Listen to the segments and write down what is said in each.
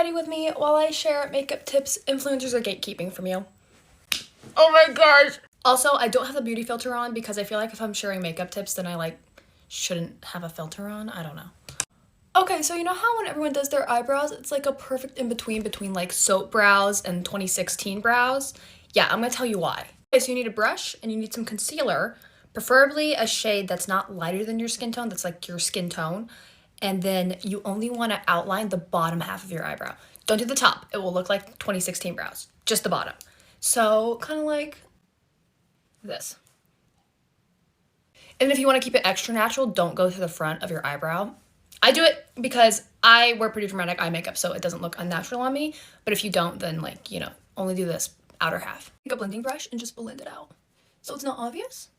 study with me while I share makeup tips influencers are gatekeeping from you. Oh my gosh. Also, I don't have the beauty filter on because I feel like if I'm sharing makeup tips, then I shouldn't have a filter on. I don't know. Okay, so you know how when everyone does their eyebrows, it's like a perfect in-between between like soap brows and 2016 brows? Yeah, I'm gonna tell you why. Okay, so you need a brush and you need some concealer, preferably a shade that's not lighter than your skin tone, that's like your skin tone. And then you only wanna outline the bottom half of your eyebrow. Don't do the top, it will look like 2016 brows, just the bottom. So kind of like this. And if you want to keep it extra natural, don't go to the front of your eyebrow. I do it because I wear pretty dramatic eye makeup, so it doesn't look unnatural on me. But if you don't, then only do this outer half. Take a blending brush and just blend it out so it's not obvious.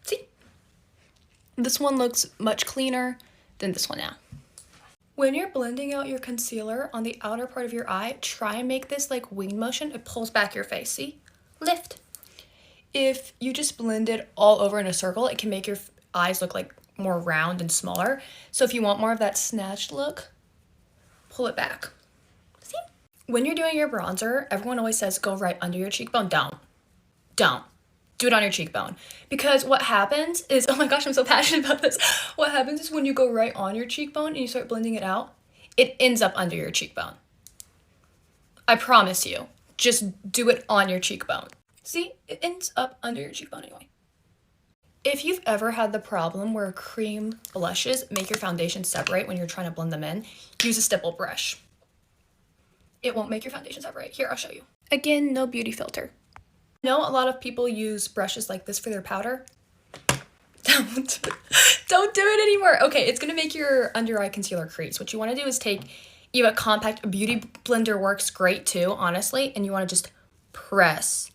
See? This one looks much cleaner than this one now. When you're blending out your concealer on the outer part of your eye, try and make this like wing motion. It pulls back your face, see? Lift. If you just blend it all over in a circle, it can make your eyes look like more round and smaller. So if you want more of that snatched look, pull it back. See? When you're doing your bronzer, everyone always says go right under your cheekbone. Don't. Do it on your cheekbone. Because what happens is, oh my gosh, I'm so passionate about this. What happens is when you go right on your cheekbone and you start blending it out, it ends up under your cheekbone. I promise you. Just do it on your cheekbone. See, it ends up under your cheekbone anyway. If you've ever had the problem where cream blushes make your foundation separate when you're trying to blend them in, use a stipple brush. It won't make your foundation separate. Here, I'll show you. Again, no beauty filter. I know a lot of people use brushes like this for their powder. Don't do it anymore. Okay, it's gonna make your under eye concealer crease. What you wanna do is take a compact beauty blender works great too, honestly, and you wanna just press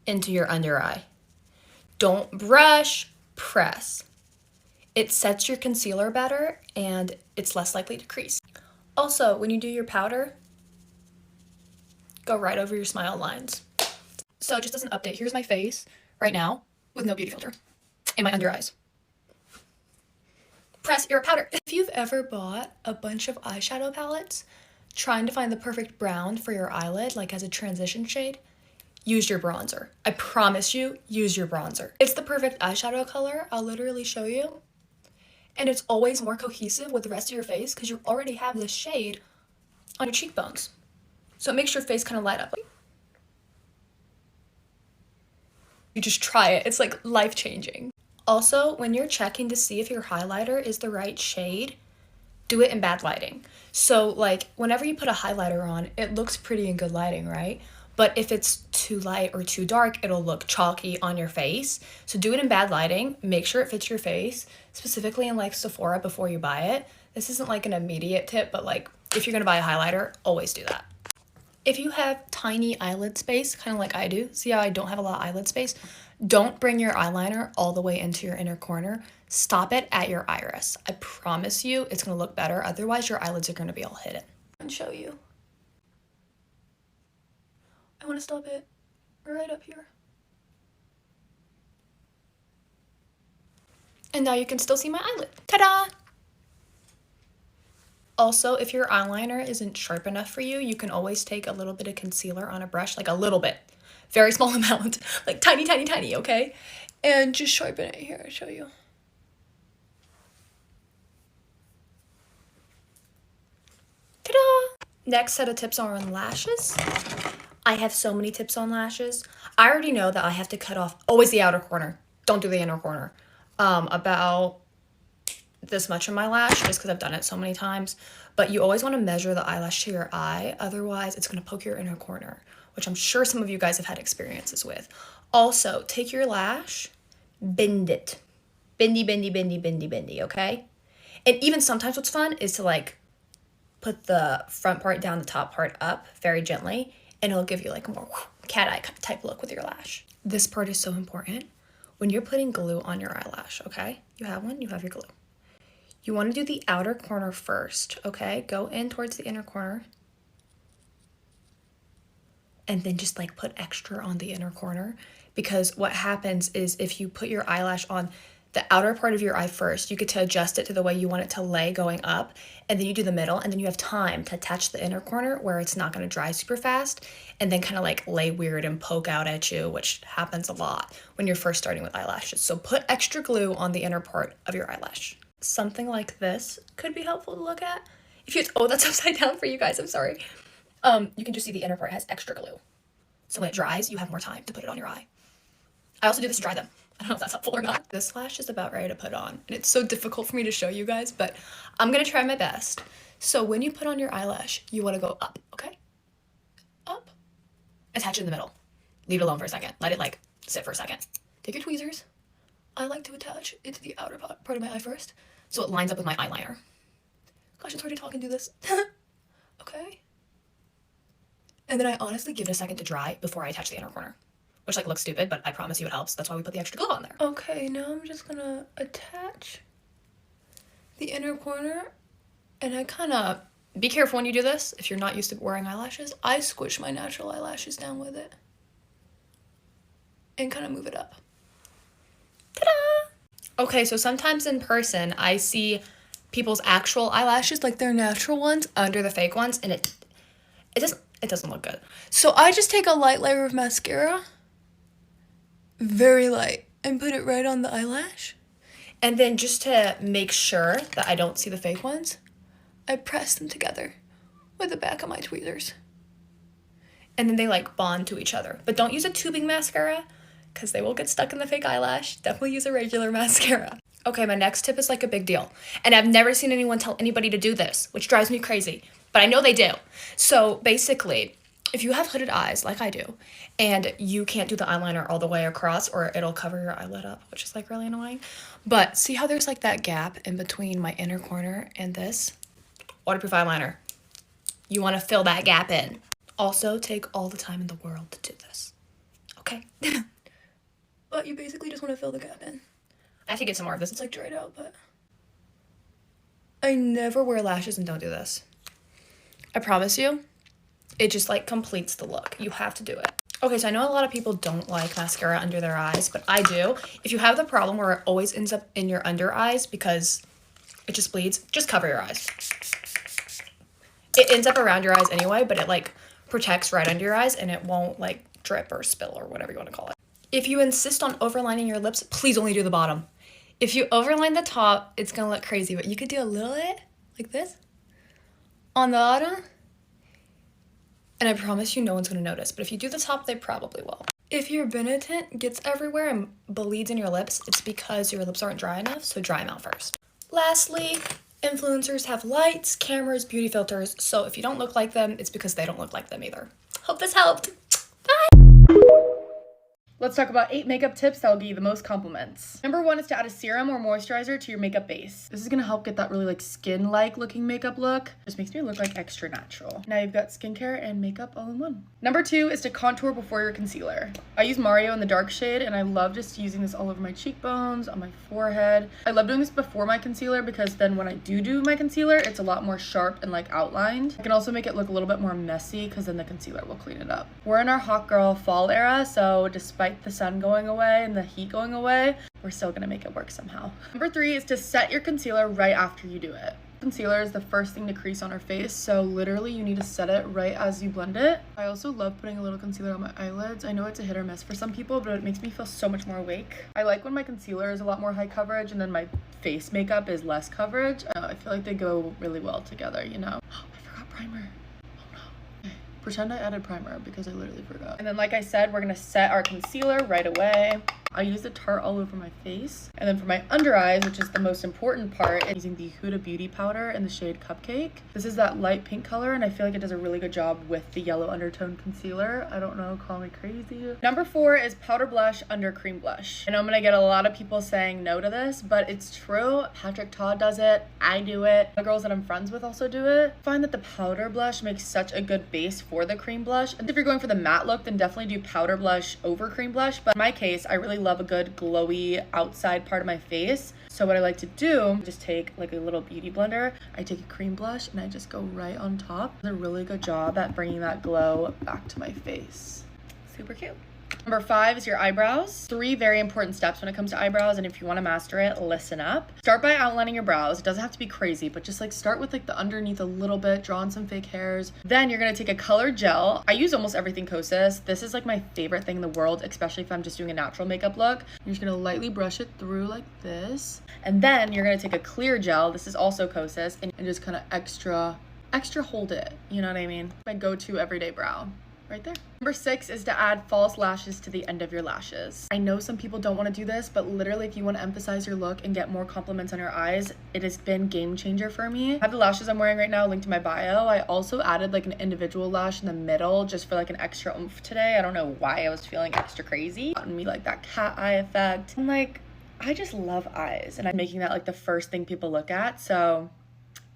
into your under eye. Don't brush, press. It sets your concealer better and it's less likely to crease. Also, when you do your powder, go right over your smile lines. So just as an update, here's my face right now with no beauty filter and my under eyes. Press your powder. If you've ever bought a bunch of eyeshadow palettes, trying to find the perfect brown for your eyelid, like as a transition shade, use your bronzer. I promise you, use your bronzer. It's the perfect eyeshadow color. I'll literally show you. And it's always more cohesive with the rest of your face because you already have this shade on your cheekbones. So it makes your face kind of light up. You just try it. It's like life-changing. Also, when you're checking to see if your highlighter is the right shade, do it in bad lighting. So like whenever you put a highlighter on, it looks pretty in good lighting, right? But if it's too light or too dark, it'll look chalky on your face. So do it in bad lighting. Make sure it fits your face, specifically in like Sephora before you buy it. This isn't like an immediate tip, but like if you're gonna buy a highlighter, always do that. If you have tiny eyelid space, kind of like I do, see how I don't have a lot of eyelid space? Don't bring your eyeliner all the way into your inner corner. Stop it at your iris. I promise you it's gonna look better. Otherwise, your eyelids are gonna be all hidden. And show you. I wanna stop it right up here. And now you can still see my eyelid. Ta-da! Also, if your eyeliner isn't sharp enough for you, you can always take a little bit of concealer on a brush, like a little bit, very small amount, like tiny, tiny, tiny, okay? And just sharpen it. Here, I'll show you. Ta-da! Next set of tips are on lashes. I have so many tips on lashes. I already know that I have to cut off always the outer corner. Don't do the inner corner. About this much of my lash just because I've done it so many times, but you always want to measure the eyelash to your eye, otherwise it's going to poke your inner corner, which I'm sure some of you guys have had experiences with. Also, take your lash, bend it. Bendy, bendy, bendy, bendy, bendy, okay? And even sometimes what's fun is to like put the front part down, the top part up very gently, and it'll give you like a more cat eye type look with your lash. This part is so important. When you're putting glue on your eyelash, okay? You have one, you have your glue. You want to do the outer corner first, okay? Go in towards the inner corner. And then just like put extra on the inner corner, because what happens is if you put your eyelash on the outer part of your eye first. You get to adjust it to the way you want it to lay going up, and then you do the middle, and then you have time to attach the inner corner where it's not going to dry super fast, and then kind of like lay weird and poke out at you, which happens a lot when you're first starting with eyelashes. So put extra glue on the inner part of your eyelash. Something like this could be helpful to look at. If you, oh, that's upside down for you guys, I'm sorry. You can just see the inner part has extra glue. So when it dries, you have more time to put it on your eye. I also do this to dry them. I don't know if that's helpful or not. This lash is about ready to put on, and it's so difficult for me to show you guys, but I'm gonna try my best. So when you put on your eyelash, you wanna go up, okay? Up. Attach it in the middle. Leave it alone for a second. Let it like sit for a second. Take your tweezers. I like to attach it to the outer part of my eye first, so it lines up with my eyeliner. Gosh, it's hard to talk and do this. Okay. And then I honestly give it a second to dry before I attach the inner corner. Which like looks stupid, but I promise you it helps. That's why we put the extra glue on there. Okay, now I'm just gonna attach the inner corner, and I kind of, be careful when you do this. If you're not used to wearing eyelashes, I squish my natural eyelashes down with it and kind of move it up. Ta-da! Okay, so sometimes in person, I see people's actual eyelashes, like their natural ones, under the fake ones, and it doesn't look good. So I just take a light layer of mascara, very light, and put it right on the eyelash. And then just to make sure that I don't see the fake ones, I press them together with the back of my tweezers. And then they like bond to each other. But don't use a tubing mascara because they will get stuck in the fake eyelash. Definitely use a regular mascara. Okay, my next tip is like a big deal. And I've never seen anyone tell anybody to do this, which drives me crazy. But I know they do. So basically, if you have hooded eyes, like I do, and you can't do the eyeliner all the way across or it'll cover your eyelid up, which is like really annoying. But see how there's like that gap in between my inner corner and this? Waterproof eyeliner. You want to fill that gap in. Also, take all the time in the world to do this. Okay? But you basically just want to fill the gap in. I have to get some more of this. It's like dried out, but I never wear lashes and don't do this. I promise you. It just like completes the look. You have to do it. Okay, so I know a lot of people don't like mascara under their eyes, but I do. If you have the problem where it always ends up in your under eyes because it just bleeds, just cover your eyes. It ends up around your eyes anyway, but it like protects right under your eyes and it won't like drip or spill or whatever you want to call it. If you insist on overlining your lips, please only do the bottom. If you overline the top, it's gonna look crazy, but you could do a little bit like this on the bottom. And I promise you no one's going to notice. But if you do the top, they probably will. If your Benetint gets everywhere and bleeds in your lips, it's because your lips aren't dry enough, so dry them out first. Lastly, influencers have lights, cameras, beauty filters. So if you don't look like them, it's because they don't look like them either. Hope this helped. Bye! Let's talk about 8 makeup tips that will give you the most compliments. Number 1 is to add a serum or moisturizer to your makeup base. This is gonna help get that really like skin-like looking makeup look. Just makes me look like extra natural. Now you've got skincare and makeup all in one. Number 2 is to contour before your concealer. I use Mario in the dark shade and I love just using this all over my cheekbones, on my forehead. I love doing this before my concealer because then when I do my concealer, it's a lot more sharp and like outlined. I can also make it look a little bit more messy because then the concealer will clean it up. We're in our hot girl fall era, so despite the sun going away and the heat going away, we're still gonna make it work somehow. Number 3 is to set your concealer right after you do it. Concealer is the first thing to crease on our face, so literally you need to set it right as you blend it. I also love putting a little concealer on my eyelids. I know it's a hit or miss for some people, but it makes me feel so much more awake. I like when my concealer is a lot more high coverage and then my face makeup is less coverage. I feel like they go really well together, you know? Oh, I forgot primer. Pretend I added primer because I literally forgot. And then like I said, we're gonna set our concealer right away. I use the Tarte all over my face. And then for my under eyes, which is the most important part, I'm using the Huda Beauty powder in the shade Cupcake. This is that light pink color and I feel like it does a really good job with the yellow undertone concealer. I don't know, call me crazy. Number 4 is powder blush under cream blush. I know I'm gonna get a lot of people saying no to this, but it's true. Patrick Todd does it, I do it. The girls that I'm friends with also do it. I find that the powder blush makes such a good base for the cream blush. And if you're going for the matte look, then definitely do powder blush over cream blush. But in my case, I really love a good glowy outside part of my face. So what I like to do, just take like a little beauty blender. I take a cream blush and I just go right on top. It does a really good job at bringing that glow back to my face. Super cute. Number 5 is your eyebrows. 3 very important steps when it comes to eyebrows, and if you want to master it, listen up. Start by outlining your brows. It doesn't have to be crazy, but just like start with like the underneath a little bit, draw on some fake hairs. Then you're gonna take a colored gel. I use almost everything Kosas. This is like my favorite thing in the world, especially if I'm just doing a natural makeup look. You're just gonna lightly brush it through like this. And then you're gonna take a clear gel. This is also Kosas, and just kind of extra hold it. You know what I mean? My go-to everyday brow. Right there. Number 6 is to add false lashes to the end of your lashes. I know some people don't want to do this, but literally if you want to emphasize your look and get more compliments on your eyes, it has been game changer for me. I have the lashes I'm wearing right now linked to my bio. I also added like an individual lash in the middle just for like an extra oomph today. I don't know why I was feeling extra crazy. Gotten me like that cat eye effect. I'm like, I just love eyes, and I'm making that like the first thing people look at. So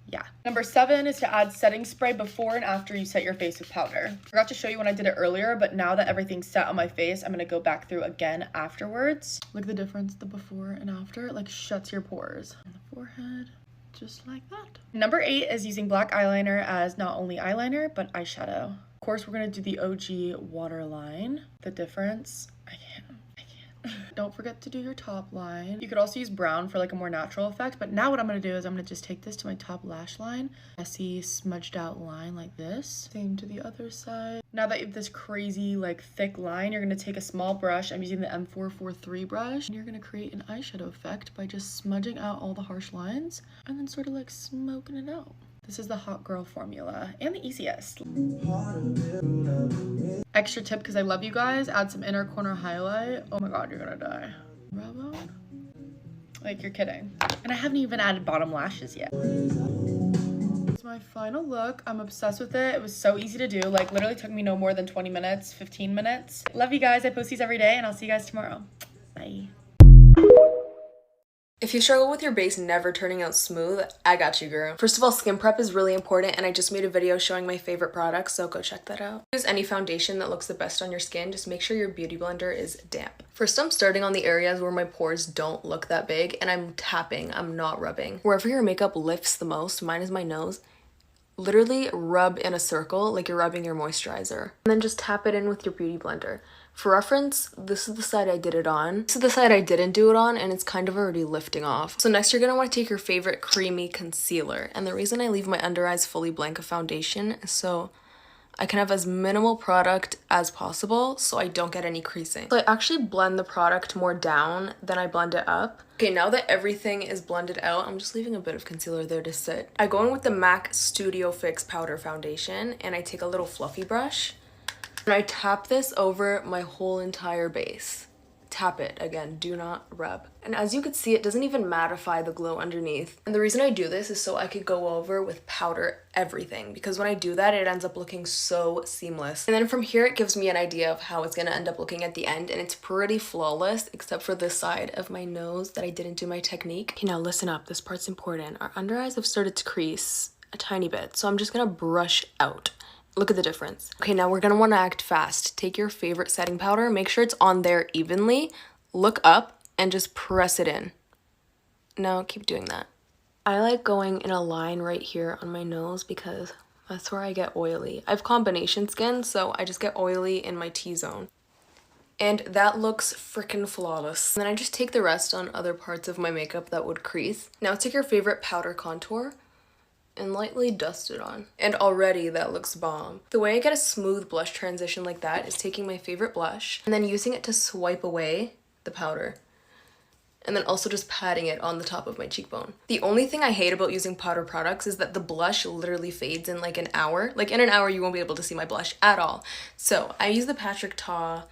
yeah. Number 7 is to add setting spray before and after you set your face with powder. I forgot to show you when I did it earlier, but now that everything's set on my face, I'm gonna go back through again afterwards. Look at the difference, the before and after. It like shuts your pores. On the forehead, just like that. Number 8 is using black eyeliner as not only eyeliner, but eyeshadow. Of course, we're gonna do the OG waterline. The difference, I can't. Don't forget to do your top line. You could also use brown for like a more natural effect, but now what I'm gonna do is I'm gonna just take this to my top lash line. Messy, smudged out line like this. Same to the other side. Now that you have this crazy like thick line, you're gonna take a small brush. I'm using the M443 brush. And you're gonna create an eyeshadow effect by just smudging out all the harsh lines and then sort of like smoking it out. This is the hot girl formula and the easiest. Extra tip, because I love you guys, add some inner corner highlight. Oh my god, you're gonna die. Bravo. Like, you're kidding. And I haven't even added bottom lashes yet. It's my final look. I'm obsessed with it. It was so easy to do. Like, literally took me no more than 20 minutes, 15 minutes. Love you guys. I post these every day, and I'll see you guys tomorrow. Bye. If you struggle with your base never turning out smooth, I got you, girl. First of all, skin prep is really important, and I just made a video showing my favorite products, so go check that out. Use any foundation that looks the best on your skin. Just make sure your beauty blender is damp. First, I'm starting on the areas where my pores don't look that big, and I'm tapping, I'm not rubbing. Wherever your makeup lifts the most, mine is my nose, literally rub in a circle like you're rubbing your moisturizer. And then just tap it in with your beauty blender. For reference, this is the side I did it on. This is the side I didn't do it on, and it's kind of already lifting off. So next you're gonna want to take your favorite creamy concealer. And the reason I leave my under eyes fully blank of foundation is so I can have as minimal product as possible so I don't get any creasing. So I actually blend the product more down than I blend it up. Okay, now that everything is blended out, I'm just leaving a bit of concealer there to sit. I go in with the MAC Studio Fix Powder Foundation, and I take a little fluffy brush. And I tap this over my whole entire base. Tap it, again, do not rub. And as you can see, it doesn't even mattify the glow underneath. And the reason I do this is so I could go over with powder everything, because when I do that, it ends up looking so seamless. And then from here, it gives me an idea of how it's gonna end up looking at the end, and it's pretty flawless, except for this side of my nose that I didn't do my technique. Okay, now listen up, this part's important. Our under eyes have started to crease a tiny bit, so I'm just gonna brush out. Look at the difference. Okay, now we're gonna wanna act fast. Take your favorite setting powder, make sure it's on there evenly, look up, and just press it in. Now keep doing that. I like going in a line right here on my nose because that's where I get oily. I have combination skin, so I just get oily in my T-zone. And that looks freaking flawless. And then I just take the rest on other parts of my makeup that would crease. Now take your favorite powder contour and lightly dust it on. And already that looks bomb. The way I get a smooth blush transition like that is taking my favorite blush and then using it to swipe away the powder. And then also just patting it on the top of my cheekbone. The only thing I hate about using powder products is that the blush literally fades in like an hour. Like in an hour you won't be able to see my blush at all. So I use the Patrick Ta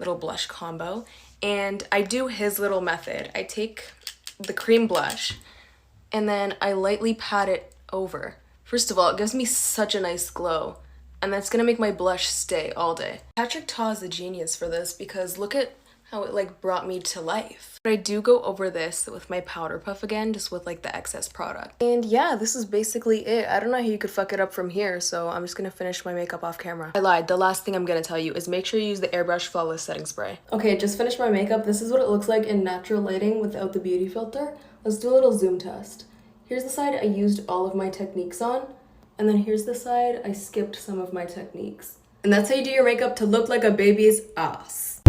little blush combo, and I do his little method. I take the cream blush and then I lightly pat it over. First of all, it gives me such a nice glow, and that's gonna make my blush stay all day. Patrick Ta is a genius for this because look at how it like brought me to life. But I do go over this with my powder puff again, just with like the excess product. And yeah, this is basically it. I don't know how you could fuck it up from here, so I'm just gonna finish my makeup off camera. I lied. The last thing I'm gonna tell you is make sure you use the Airbrush Flawless Setting Spray. Okay, just finished my makeup. This is what it looks like in natural lighting without the beauty filter. Let's do a little zoom test. Here's the side I used all of my techniques on, and then here's the side I skipped some of my techniques. And that's how you do your makeup to look like a baby's ass.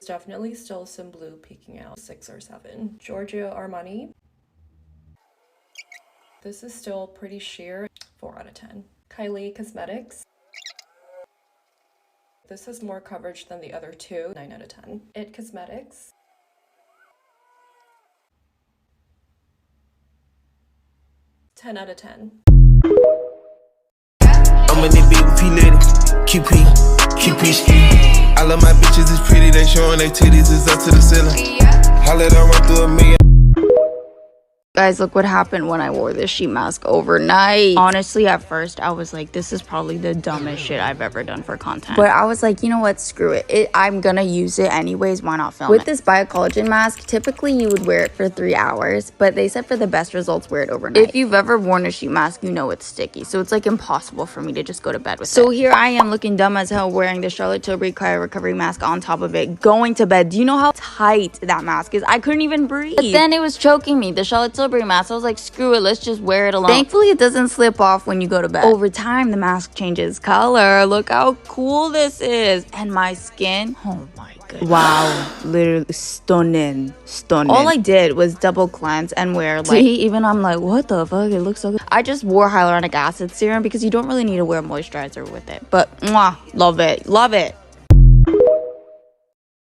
Definitely still some blue peeking out, 6 or 7. Giorgio Armani. This is still pretty sheer, 4 out of 10. Kylie Cosmetics. This has more coverage than the other two, 9 out of 10. It Cosmetics. Ten out of 10. I'm in the big with P-Lady, QP ski. All of my bitches is pretty, they showing their titties is up to the ceiling. Holla, I run through a million. Guys, look what happened when I wore this sheet mask overnight. Honestly, at first, I was like, this is probably the dumbest shit I've ever done for content. But I was like, you know what? Screw it. I'm gonna use it anyways. Why not film it? With this biocollagen mask, typically you would wear it for 3 hours, but they said for the best results, wear it overnight. If you've ever worn a sheet mask, you know it's sticky. So it's like impossible for me to just go to bed with it. So here I am looking dumb as hell wearing the Charlotte Tilbury Cryo Recovery mask on top of it, going to bed. Do you know how tight that mask is? I couldn't even breathe. But then it was choking me. The Charlotte Tilbury mask, I was like, screw it, let's just wear it alone. Thankfully, it doesn't slip off when you go to bed. Over time, the mask changes color. Look how cool this is. And my skin, oh my goodness. Wow, literally stunning. All I did was double cleanse and wear like, even I'm like, what the fuck, it looks so good. I just wore hyaluronic acid serum because you don't really need to wear moisturizer with it. But, mwah, love it.